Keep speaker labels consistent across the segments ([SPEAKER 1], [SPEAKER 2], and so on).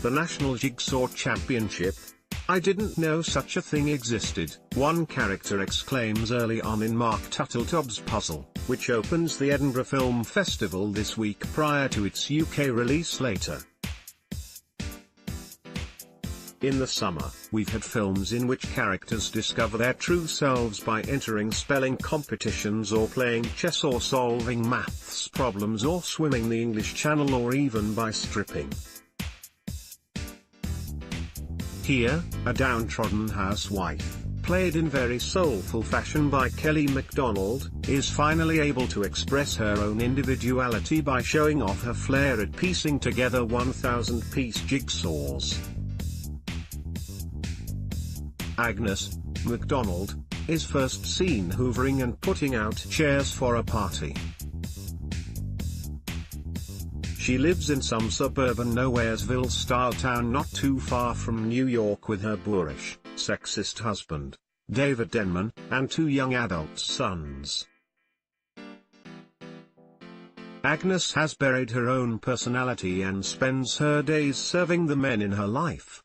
[SPEAKER 1] The National Jigsaw Championship? I didn't know such a thing existed, one character exclaims early on in Mark Turtletub's puzzle, which opens the Edinburgh Film Festival this week prior to its UK release later. In the summer, we've had films in which characters discover their true selves by entering spelling competitions or playing chess or solving maths problems or swimming the English Channel or even by stripping. Here, a downtrodden housewife, played in very soulful fashion by Kelly Macdonald, is finally able to express her own individuality by showing off her flair at piecing together 1,000-piece jigsaws. Agnes Macdonald is first seen hoovering and putting out chairs for a party. She lives in some suburban Nowheresville-style town not too far from New York with her boorish, sexist husband, David Denman, and 2 young adult sons. Agnes has buried her own personality and spends her days serving the men in her life.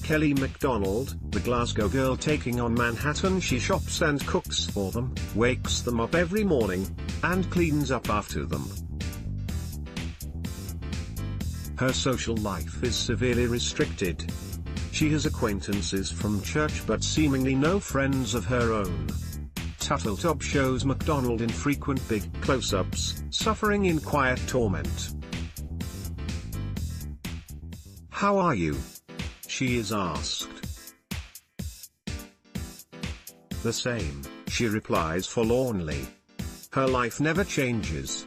[SPEAKER 1] Kelly Macdonald, the Glasgow girl taking on Manhattan, she shops and cooks for them, wakes them up every morning, and cleans up after them. Her social life is severely restricted. She has acquaintances from church but seemingly no friends of her own. Turtletub shows Macdonald in frequent big close-ups, suffering in quiet torment. "How are you?" she is asked. "The same," she replies forlornly. Her life never changes.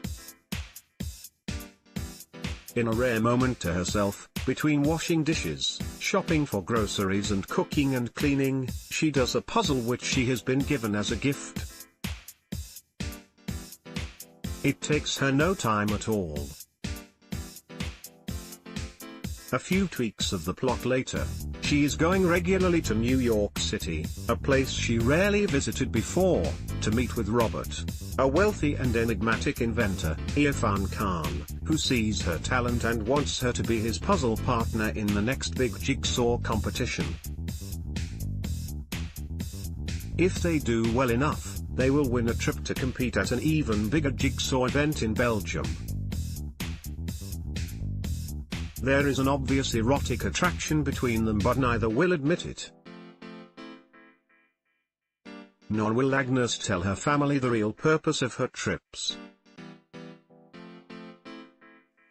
[SPEAKER 1] In a rare moment to herself, between washing dishes, shopping for groceries and cooking and cleaning, she does a puzzle which she has been given as a gift. It takes her no time at all. A few tweaks of the plot later, she is going regularly to New York City, a place she rarely visited before, to meet with Robert, a wealthy and enigmatic inventor, Irfan Khan, who sees her talent and wants her to be his puzzle partner in the next big jigsaw competition. If they do well enough, they will win a trip to compete at an even bigger jigsaw event in Belgium. There is an obvious erotic attraction between them, but neither will admit it. Nor will Agnes tell her family the real purpose of her trips.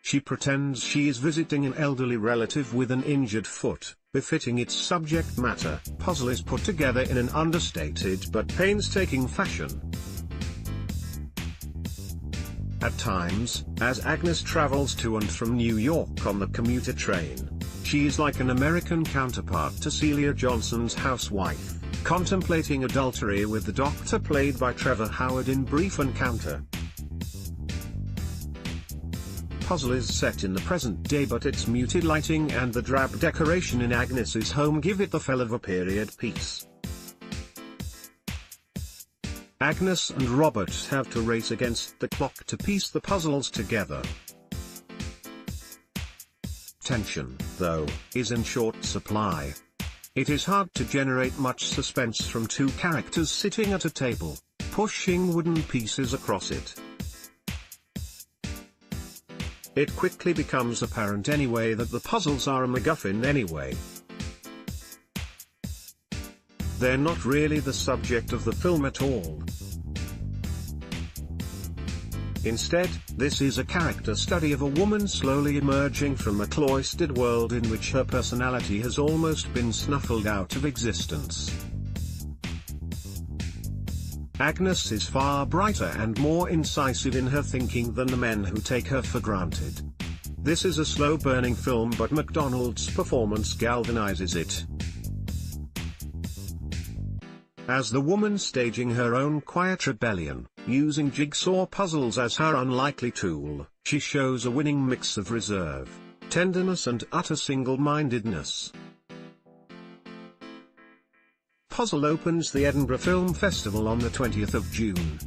[SPEAKER 1] She pretends she is visiting an elderly relative with an injured foot, befitting its subject matter. Puzzle is put together in an understated but painstaking fashion. At times, as Agnes travels to and from New York on the commuter train, she is like an American counterpart to Celia Johnson's housewife, contemplating adultery with the doctor played by Trevor Howard in Brief Encounter. Puzzle is set in the present day, but its muted lighting and the drab decoration in Agnes's home give it the feel of a period piece. Agnes and Robert have to race against the clock to piece the puzzles together. Tension, though, is in short supply. It is hard to generate much suspense from 2 characters sitting at a table, pushing wooden pieces across it. It quickly becomes apparent anyway that the puzzles are a MacGuffin anyway. They're not really the subject of the film at all. Instead, this is a character study of a woman slowly emerging from a cloistered world in which her personality has almost been snuffled out of existence. Agnes is far brighter and more incisive in her thinking than the men who take her for granted. This is a slow-burning film, but Macdonald's performance galvanizes it. As the woman staging her own quiet rebellion, using jigsaw puzzles as her unlikely tool, she shows a winning mix of reserve, tenderness and utter single-mindedness. Puzzle opens the Edinburgh Film Festival on the 20th of June.